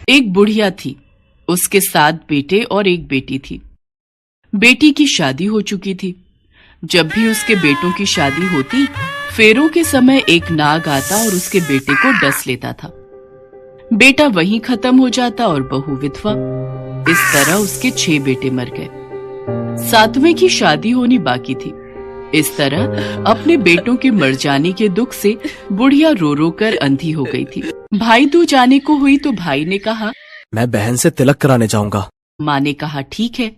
एक बुढ़िया थी, उसके 7 बेटे और एक बेटी थी। बेटी की शादी हो चुकी थी। जब भी उसके बेटों की शादी होती, फेरों के समय एक नाग आता और उसके बेटे को डस लेता था। बेटा वहीं खत्म हो जाता और बहू विधवा। इस तरह उसके 6 बेटे मर गए। 7वें की शादी होनी बाकी थी। इस तरह अपने बेटों के मर जाने के दुख से बुढ़िया रो रो कर अंधी हो गई थी। भाई दूज जाने को हुई तो भाई ने कहा, मैं बहन से तिलक कराने जाऊंगा। माँ ने कहा, ठीक है।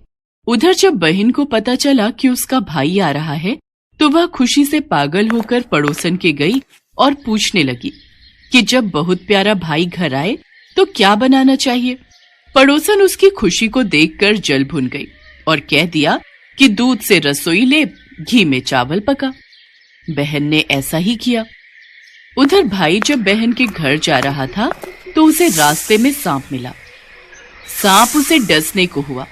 उधर जब बहन को पता चला कि उसका भाई आ रहा है, तो वह खुशी से पागल होकर पड़ोसन के गई और पूछने लगी कि जब बहुत प्यारा भाई घर आए तो क्या बनाना चाहिए। पड़ोसन उसकी खुशी को देखकर जल भुन गई और कह दिया कि दूध से रसोई ले, घी में चावल पका। बहन ने ऐसा ही किया। उधर भाई जब बहन के घर जा रहा था तो उसे रास्ते में सांप मिला। सांप उसे डसने को हुआ।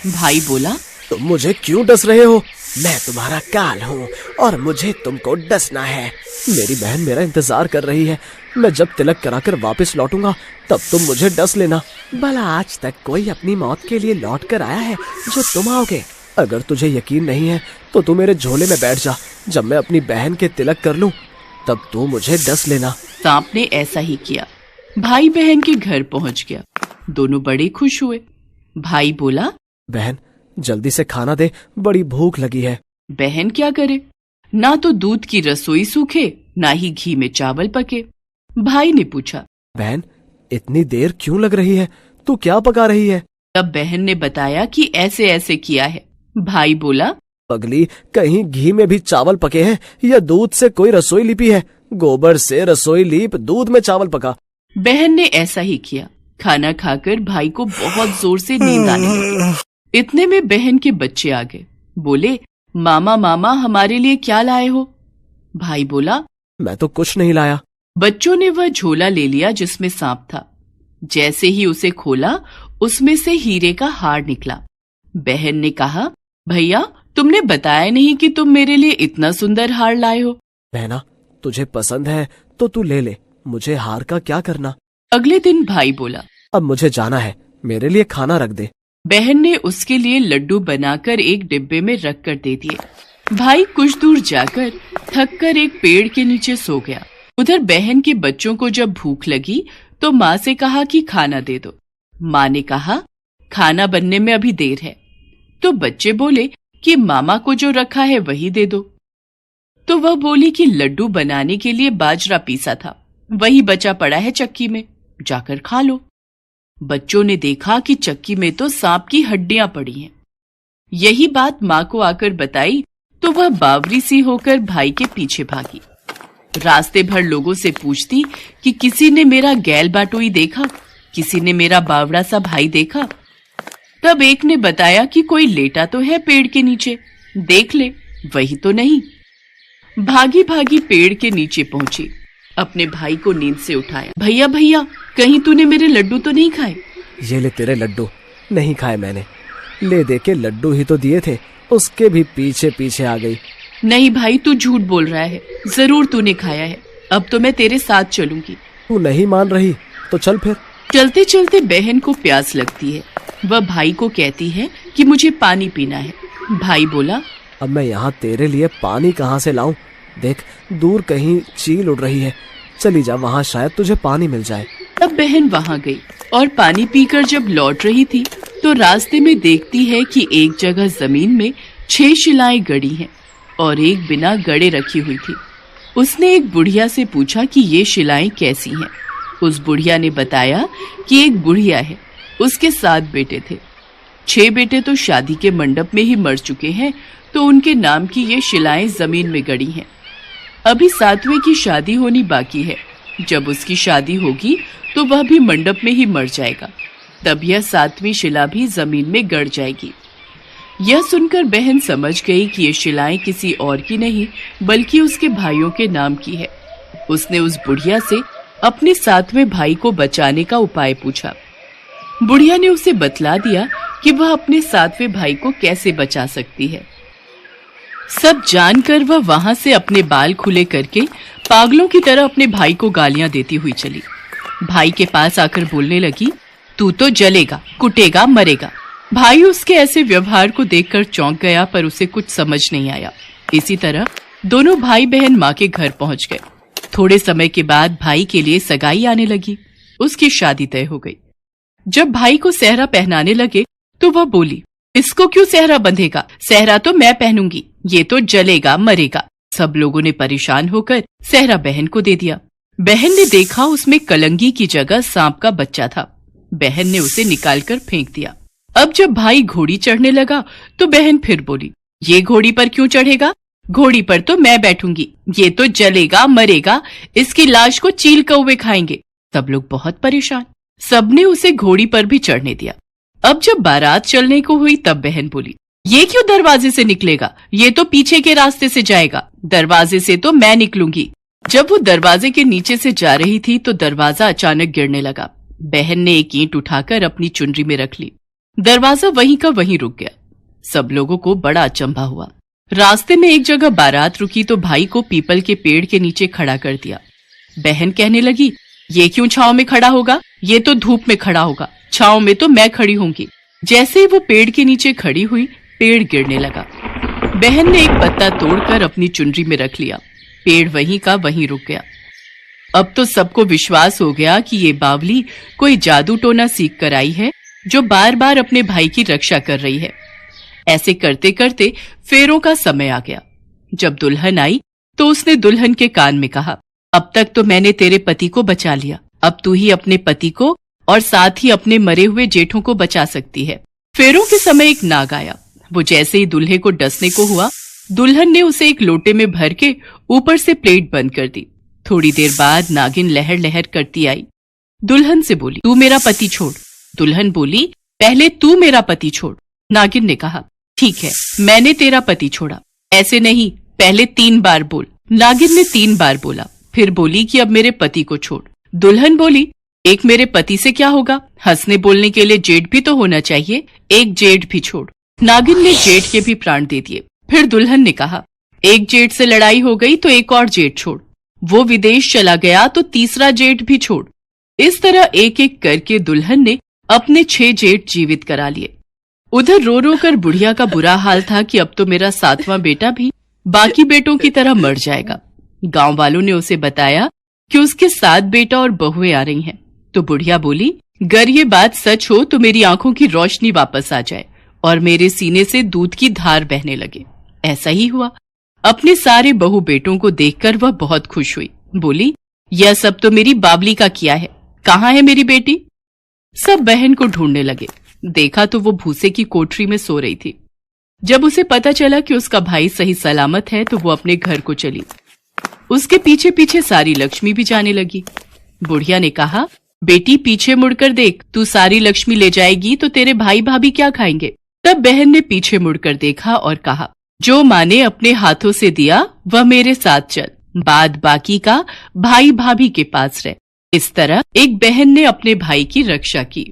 भाई बोला, तुम मुझे क्यों डस रहे हो? मैं तुम्हारा काल हूँ और मुझे तुमको डसना है। मेरी बहन मेरा इंतजार कर रही है। मैं जब तिलक कराकर वापस लौटूंगा तब तुम मुझे डस लेना। भला आज तक कोई अपनी मौत के लिए लौट कर आया है जो तुम आओगे? अगर तुझे यकीन नहीं है तो तू मेरे झोले में बैठ जा। जब मैं अपनी बहन के तिलक कर लूं तब तू मुझे डस लेना। सांप ने ऐसा ही किया। भाई बहन के घर पहुंच गया। दोनों बड़े खुश हुए। भाई बोला, बहन जल्दी से खाना दे, बड़ी भूख लगी है। बहन क्या करे, ना तो दूध की रसोई सूखे, ना ही घी में चावल पके। भाई ने पूछा, बहन इतनी देर क्यों लग रही है? तू क्या पका रही है? तब बहन ने बताया कि ऐसे ऐसे किया है। भाई बोला, पगली, कहीं घी में भी चावल पके हैं या दूध से कोई रसोई लिपी है? गोबर से रसोई लीप, दूध में चावल पका। बहन ने ऐसा ही किया। खाना खाकर भाई को बहुत जोर से नींद आने लगी। इतने में बहन के बच्चे आ गए। बोले, मामा मामा हमारे लिए क्या लाए हो? भाई बोला, मैं तो कुछ नहीं लाया। बच्चों ने वह झोला ले लिया जिसमें सांप था। जैसे ही उसे खोला, उसमें से हीरे का हार निकला। बहन ने कहा, भैया तुमने बताया नहीं कि तुम मेरे लिए इतना सुंदर हार लाए हो। बहना, तुझे पसंद है तो तू ले ले, मुझे हार का क्या करना। अगले दिन भाई बोला, अब मुझे जाना है, मेरे लिए खाना रख दे। बहन ने उसके लिए लड्डू बनाकर एक डिब्बे में रख कर दे दिए। भाई कुछ दूर जाकर थक कर एक पेड़ के नीचे सो गया। उधर बहन के बच्चों को जब भूख लगी तो माँ से कहा कि खाना दे दो। माँ ने कहा, खाना बनने में अभी देर है। तो बच्चे बोले कि मामा को जो रखा है वही दे दो। तो वह बोली कि लड्डू बनाने के लिए बाजरा पीसा था, वही बचा पड़ा है चक्की में, जाकर खा लो। बच्चों ने देखा कि चक्की में तो सांप की हड्डियां पड़ी हैं। यही बात माँ को आकर बताई तो वह बावरी सी होकर भाई के पीछे भागी। रास्ते भर लोगों से पूछती कि किसी ने मेरा गैल बाटोई देखा, किसी ने मेरा बावड़ा सा भाई देखा। तब एक ने बताया कि कोई लेटा तो है पेड़ के नीचे, देख ले, वही तो नहीं। भागी भागी पेड़ के नीचे पहुंची, अपने भाई को नींद से उठाया। भैया भैया, कहीं तूने मेरे लड्डू तो नहीं खाए? ये ले तेरे लड्डू। नहीं खाए मैंने। ले दे के लड्डू ही तो दिए थे, उसके भी पीछे पीछे आ गई। नहीं भाई, तू झूठ बोल रहा है, जरूर तूने खाया है। अब तो मैं तेरे साथ चलूंगी। तू नहीं मान रही तो चल फिर। चलते चलते बहन को प्यास लगती है। वह भाई को कहती है कि मुझे पानी पीना है। भाई बोला, अब मैं यहाँ तेरे लिए पानी कहाँ से लाऊं? देख, दूर कहीं चील उड़ रही है, चली जा, वहाँ शायद तुझे पानी मिल जाए। तब बहन वहाँ गई और पानी पीकर जब लौट रही थी तो रास्ते में देखती है कि एक जगह जमीन में 6 शिलाएं गड़ी हैं और एक बिना गड़े रखी हुई थी। उसने एक बुढ़िया से पूछा कि ये शिलाएं कैसी हैं। उस बुढ़िया ने बताया कि एक बुढ़िया है, उसके 7 बेटे थे। 6 बेटे तो शादी के मंडप में ही मर चुके हैं, तो उनके नाम की ये शिलाएं जमीन में गड़ी हैं। अभी 7वें की शादी होनी बाकी है। जब उसकी शादी होगी तो वह भी मंडप में ही मर जाएगा, तब यह 7वीं शिला भी जमीन में गड़ जाएगी। यह सुनकर बहन समझ गई कि ये शिलाएं किसी और की नहीं बल्कि उसके भाइयों के नाम की है। उसने उस बुढ़िया से अपने 7वें भाई को बचाने का उपाय पूछा। बुढ़िया ने उसे बतला दिया कि वह अपने 7वें भाई को कैसे बचा सकती है। सब जानकर वह वहां से अपने बाल खुले करके पागलों की तरह अपने भाई को गालियां देती हुई चली। भाई के पास आकर बोलने लगी, तू तो जलेगा, कुटेगा, मरेगा। भाई उसके ऐसे व्यवहार को देखकर चौंक गया, पर उसे कुछ समझ नहीं आया। इसी तरह दोनों भाई बहन माँ के घर पहुंच गए। थोड़े समय के बाद भाई के लिए सगाई आने लगी। उसकी शादी तय हो गई। जब भाई को सेहरा पहनाने लगे तो वह बोली, इसको क्यों सेहरा बंधेगा? सेहरा तो मैं पहनूंगी, ये तो जलेगा, मरेगा। सब लोगों ने परेशान होकर सेहरा बहन को दे दिया। बहन ने देखा उसमें कलंगी की जगह सांप का बच्चा था। बहन ने उसे निकालकर फेंक दिया। अब जब भाई घोड़ी चढ़ने लगा तो बहन फिर बोली, ये घोड़ी पर क्यों चढ़ेगा? घोड़ी पर तो मैं बैठूंगी, ये तो जलेगा, मरेगा, इसकी लाश को चील कौवे खाएंगे। सब लोग बहुत परेशान। सबने उसे घोड़ी पर भी चढ़ने दिया। अब जब बारात चलने को हुई तब बहन बोली, ये क्यों दरवाजे से निकलेगा? ये तो पीछे के रास्ते से जाएगा, दरवाजे से तो मैं निकलूंगी। जब वो दरवाजे के नीचे से जा रही थी तो दरवाजा अचानक गिरने लगा। बहन ने एक ईंट उठाकर अपनी चुनरी में रख ली। दरवाजा वहीं का वहीं रुक गया। सब लोगों को बड़ा अचंभा हुआ। रास्ते में एक जगह बारात रुकी तो भाई को पीपल के पेड़ के नीचे खड़ा कर दिया। बहन कहने लगी, ये क्यों छांव में खड़ा होगा? ये तो धूप में खड़ा होगा, छांव में तो मैं खड़ी होंगी। जैसे ही वो पेड़ के नीचे खड़ी हुई, पेड़ गिरने लगा। बहन ने एक पत्ता तोड़कर अपनी चुनरी में रख लिया। पेड़ वहीं का वहीं रुक गया। अब तो सबको विश्वास हो गया कि ये बावली कोई जादू टोना सीख कर आई है, जो बार बार अपने भाई की रक्षा कर रही है। ऐसे करते करते फेरों का समय आ गया। जब दुल्हन आई तो उसने दुल्हन के कान में कहा, अब तक तो मैंने तेरे पति को बचा लिया, अब तू ही अपने पति को और साथ ही अपने मरे हुए जेठों को बचा सकती है। फेरों के समय एक नाग आया। वो जैसे ही दूल्हे को डसने को हुआ, दुल्हन ने उसे एक लोटे में भर के ऊपर से प्लेट बंद कर दी। थोड़ी देर बाद नागिन लहर लहर करती आई। दुल्हन से बोली, तू मेरा पति छोड़। दुल्हन बोली, पहले तू मेरा पति छोड़। नागिन ने कहा, ठीक है, मैंने तेरा पति छोड़ा। ऐसे नहीं, पहले 3 बार बोल। नागिन ने 3 बार बोला, फिर बोली कि अब मेरे पति को छोड़। दुल्हन बोली, एक मेरे पति से क्या होगा? हंसने बोलने के लिए जेठ भी तो होना चाहिए, एक जेठ भी छोड़। नागिन ने जेठ के भी प्राण दे दिए। फिर दुल्हन ने कहा, एक जेठ से लड़ाई हो गई तो एक और जेठ छोड़। वो विदेश चला गया तो तीसरा जेठ भी छोड़। इस तरह एक एक करके दुल्हन ने अपने 6 जेठ जीवित करा लिए। उधर रो रो कर बुढ़िया का बुरा हाल था कि अब तो मेरा 7वां बेटा भी बाकी बेटों की तरह मर जाएगा। गांव वालों ने उसे बताया कि उसके 7 बेटा और बहुएं आ रही हैं। तो बुढ़िया बोली, अगर ये बात सच हो तो मेरी आंखों की रोशनी वापस आ जाए और मेरे सीने से दूध की धार बहने लगे। ऐसा ही हुआ। अपने सारे बहू बेटों को देखकर वह बहुत खुश हुई। बोली, यह सब तो मेरी बावली का किया है, कहाँ है मेरी बेटी? सब बहन को ढूंढने लगे। देखा तो वो भूसे की कोठरी में सो रही थी। जब उसे पता चला कि उसका भाई सही सलामत है तो वो अपने घर को चली। उसके पीछे पीछे सारी लक्ष्मी भी जाने लगी। बुढ़िया ने कहा, बेटी पीछे मुड़कर देख, तू सारी लक्ष्मी ले जाएगी तो तेरे भाई भाभी क्या खाएंगे? तब बहन ने पीछे मुड़कर देखा और कहा, जो माँ ने अपने हाथों से दिया वह मेरे साथ चल, बाद बाकी का भाई भाभी के पास रह। इस तरह एक बहन ने अपने भाई की रक्षा की।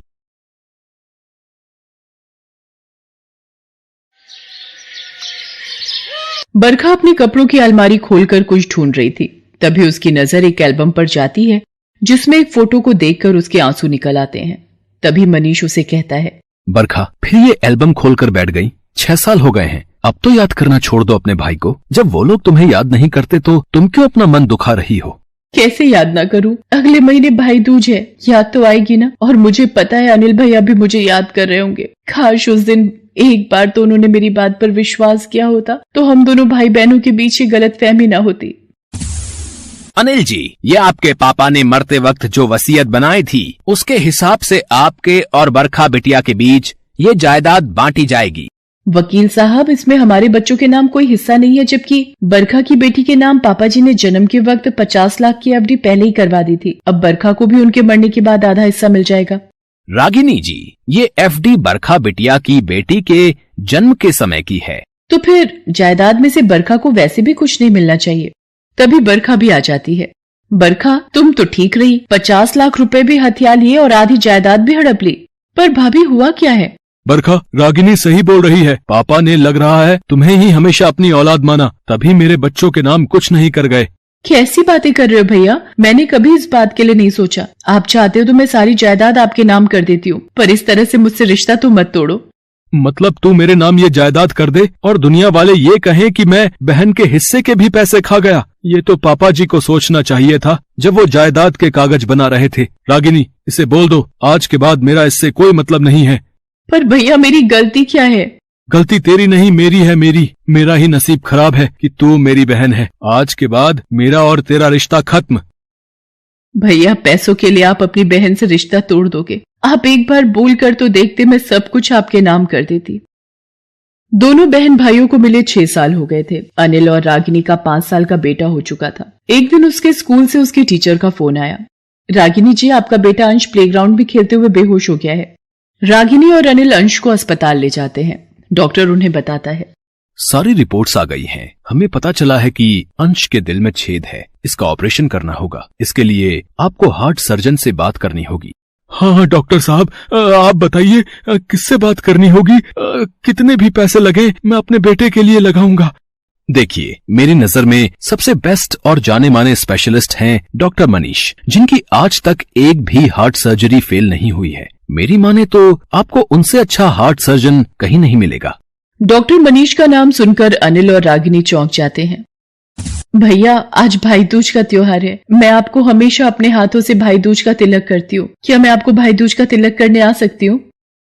बरखा अपने कपड़ों की अलमारी खोलकर कुछ ढूंढ रही थी। तभी उसकी नजर एक एल्बम पर जाती है जिसमें एक फोटो को देखकर उसके आंसू निकल आते हैं। तभी मनीष उसे कहता है, बरखा फिर ये एल्बम खोलकर बैठ गई। 6 साल हो गए हैं, अब तो याद करना छोड़ दो अपने भाई को। जब वो लोग तुम्हें याद नहीं करते तो तुम क्यों अपना मन दुखा रही हो? कैसे याद ना करूं? अगले महीने भाई दूज है, याद तो आएगी ना। और मुझे पता है अनिल भैया भी मुझे याद कर रहे होंगे। काश उस दिन एक बार तो उन्होंने मेरी बात पर विश्वास किया होता तो हम दोनों भाई बहनों के बीच ये गलतफहमी ना होती। अनिल जी, ये आपके पापा ने मरते वक्त जो वसीयत बनाई थी उसके हिसाब से आपके और बरखा बिटिया के बीच ये जायदाद बांटी जाएगी। वकील साहब, इसमें हमारे बच्चों के नाम कोई हिस्सा नहीं है, जबकि बरखा की बेटी के नाम पापा जी ने जन्म के वक्त 50 लाख की एफडी पहले ही करवा दी थी। अब बरखा को भी उनके मरने के बाद आधा हिस्सा मिल जाएगा। रागिनी जी, ये एफडी बरखा बिटिया की बेटी के जन्म के समय की है। तो फिर जायदाद में से बरखा को वैसे भी कुछ नहीं मिलना चाहिए। तभी बरखा भी आ जाती है। बरखा, तुम तो ठीक रही, 50 लाख रुपए भी हथिया लिए और आधी जायदाद भी हड़प ली, पर भाभी हुआ क्या है? बरखा, रागिनी सही बोल रही है। पापा ने लग रहा है तुम्हें ही हमेशा अपनी औलाद माना, तभी मेरे बच्चों के नाम कुछ नहीं कर गए। कैसी बातें कर रहे हो भैया? मैंने कभी इस बात के लिए नहीं सोचा। आप चाहते हो तो मैं सारी जायदाद आपके नाम कर देती हूँ, पर इस तरह से मुझसे रिश्ता तो मत तोड़ो। मतलब तू मेरे नाम ये जायदाद कर दे और दुनिया वाले ये कहें कि मैं बहन के हिस्से के भी पैसे खा गया? ये तो पापा जी को सोचना चाहिए था जब वो जायदाद के कागज बना रहे थे। रागिनी, इसे बोल दो, आज के बाद मेरा इससे कोई मतलब नहीं है। पर भैया मेरी गलती क्या है? गलती तेरी नहीं, मेरी है। मेरा ही नसीब खराब है कि तू मेरी बहन है। आज के बाद मेरा और तेरा रिश्ता खत्म। भैया पैसों के लिए आप अपनी बहन से रिश्ता तोड़ दोगे? आप एक बार बोल कर तो देखते, मैं सब कुछ आपके नाम कर देती। दोनों बहन भाइयों को मिले 6 साल हो गए थे। अनिल और रागिनी का 5 साल का बेटा हो चुका था। एक दिन उसके स्कूल से उसकी टीचर का फोन आया। रागिनी जी, आपका बेटा अंश प्लेग्राउंड में खेलते हुए बेहोश हो गया है। रागिनी और अनिल अंश को अस्पताल ले जाते हैं। डॉक्टर उन्हें बताता है, सारी रिपोर्ट्स आ गई हैं। हमें पता चला है कि अंश के दिल में छेद है। इसका ऑपरेशन करना होगा। इसके लिए आपको हार्ट सर्जन से बात करनी होगी। हाँ डॉक्टर साहब, आप बताइए किससे बात करनी होगी? कितने भी पैसे लगे मैं अपने बेटे के लिए लगाऊंगा। देखिए, मेरी नजर में सबसे बेस्ट और जाने माने स्पेशलिस्ट हैं डॉक्टर मनीष, जिनकी आज तक एक भी हार्ट सर्जरी फेल नहीं हुई है। मेरी माने तो आपको उनसे अच्छा हार्ट सर्जन कहीं नहीं मिलेगा। डॉक्टर मनीष का नाम सुनकर अनिल और रागिनी चौंक जाते हैं। भैया, आज भाई दूज का त्योहार है। मैं आपको हमेशा अपने हाथों से भाई दूज का तिलक करती हूँ। क्या मैं आपको भाई दूज का तिलक करने आ सकती हूँ?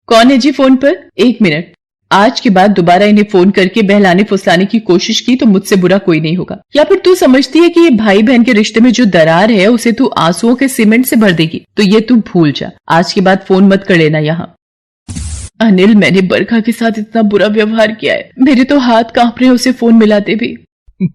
कौन है जी फोन पर? 1 मिनट। आज के बाद दोबारा इन्हें फोन करके बहलाने फुसलाने की कोशिश की तो मुझसे बुरा कोई नहीं होगा। या फिर तू समझती है कि ये भाई बहन के रिश्ते में जो दरार है उसे तू आंसुओं के सीमेंट से भर देगी? तो ये तू भूल जा। आज के बाद फोन मत कर लेना यहाँ। अनिल, मैंने बरखा के साथ इतना बुरा व्यवहार किया है। मेरे तो हाथ कांप रहे हैं उसे फोन मिलाते भी।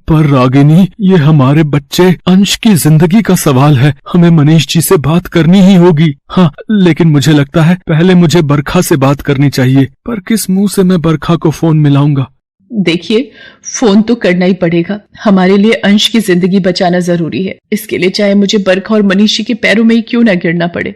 पर रागिनी, ये हमारे बच्चे अंश की जिंदगी का सवाल है। हमें मनीष जी से बात करनी ही होगी। हाँ, लेकिन मुझे लगता है पहले मुझे बरखा से बात करनी चाहिए। पर किस मुंह से मैं बरखा को फोन मिलाऊंगा? देखिए, फोन तो करना ही पड़ेगा। हमारे लिए अंश की जिंदगी बचाना जरूरी है। इसके लिए चाहे मुझे बरखा और मनीष जी के पैरों में ही क्यों न गिरना पड़े।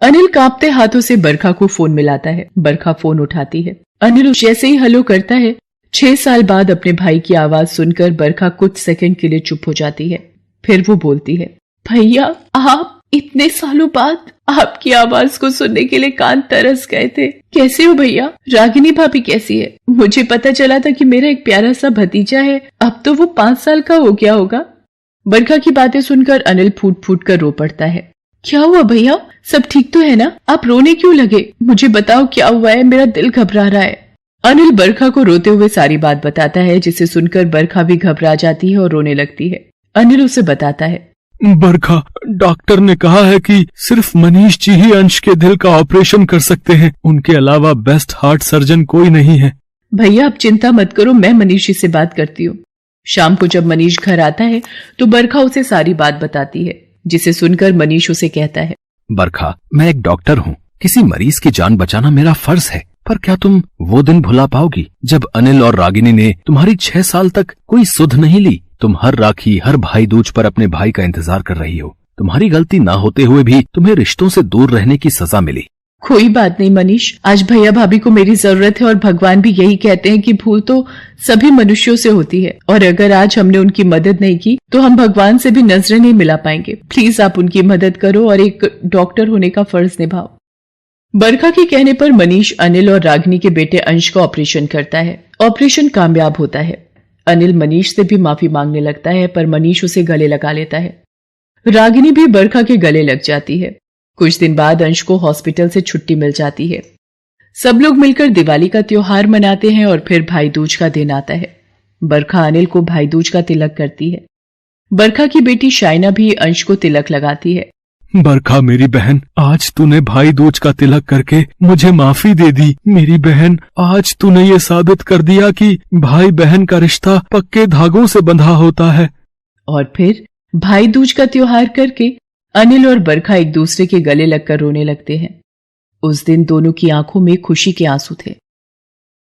अनिल कांपते हाथों से बरखा को फोन मिलाता है। बरखा फोन उठाती है। अनिल जैसे ही हेलो करता है, 6 साल बाद अपने भाई की आवाज सुनकर बरखा कुछ सेकंड के लिए चुप हो जाती है। फिर वो बोलती है, भैया, आप इतने सालों बाद आपकी आवाज को सुनने के लिए कान तरस गए थे। कैसे हो भैया? रागिनी भाभी कैसी है? मुझे पता चला था कि मेरा एक प्यारा सा भतीजा है। अब तो वो 5 साल का हो गया होगा। बरखा की बातें सुनकर अनिल फूट फूट कर रो पड़ता है। क्या हुआ भैया? सब ठीक तो है ना? आप रोने क्यों लगे? मुझे बताओ क्या हुआ है, मेरा दिल घबरा रहा है। अनिल बरखा को रोते हुए सारी बात बताता है, जिसे सुनकर बरखा भी घबरा जाती है और रोने लगती है। अनिल उसे बताता है, बरखा, डॉक्टर ने कहा है कि सिर्फ मनीष जी ही अंश के दिल का ऑपरेशन कर सकते हैं। उनके अलावा बेस्ट हार्ट सर्जन कोई नहीं है। भैया आप चिंता मत करो, मैं मनीष जी से बात करती हूँ। शाम को जब मनीष घर आता है तो बरखा उसे सारी बात बताती है, जिसे सुनकर मनीष उसे कहता है, बरखा, मैं एक डॉक्टर हूँ। किसी मरीज की जान बचाना मेरा फर्ज है। पर क्या तुम वो दिन भुला पाओगी जब अनिल और रागिनी ने तुम्हारी 6 साल तक कोई सुध नहीं ली? तुम हर राखी, हर भाई दूज पर अपने भाई का इंतजार कर रही हो। तुम्हारी गलती ना होते हुए भी तुम्हें रिश्तों से दूर रहने की सजा मिली। कोई बात नहीं मनीष, आज भैया भाभी को मेरी जरूरत है और भगवान भी यही कहते हैं कि भूल तो सभी मनुष्यों से होती है, और अगर आज हमने उनकी मदद नहीं की तो हम भगवान से भी नजरें नहीं मिला पाएंगे। प्लीज आप उनकी मदद करो और एक डॉक्टर होने का फर्ज निभाओ। बरखा के कहने पर मनीष अनिल और रागिनी के बेटे अंश का ऑपरेशन करता है। ऑपरेशन कामयाब होता है। अनिल मनीष से भी माफी मांगने लगता है, पर मनीष उसे गले लगा लेता है। रागिनी भी बरखा के गले लग जाती है। कुछ दिन बाद अंश को हॉस्पिटल से छुट्टी मिल जाती है। सब लोग मिलकर दिवाली का त्योहार मनाते हैं और फिर भाई दूज का दिन आता है। बरखा अनिल को भाई दूज का तिलक करती है। बरखा की बेटी शाइना भी अंश को तिलक लगाती है। बरखा मेरी बहन, आज तूने भाई दूज का तिलक करके मुझे माफी दे दी। मेरी बहन, आज तूने ये साबित कर दिया कि भाई बहन का रिश्ता पक्के धागों से बंधा होता है। और फिर भाई दूज का त्योहार करके अनिल और बरखा एक दूसरे के गले लगकर रोने लगते हैं। उस दिन दोनों की आंखों में खुशी के आंसू थे।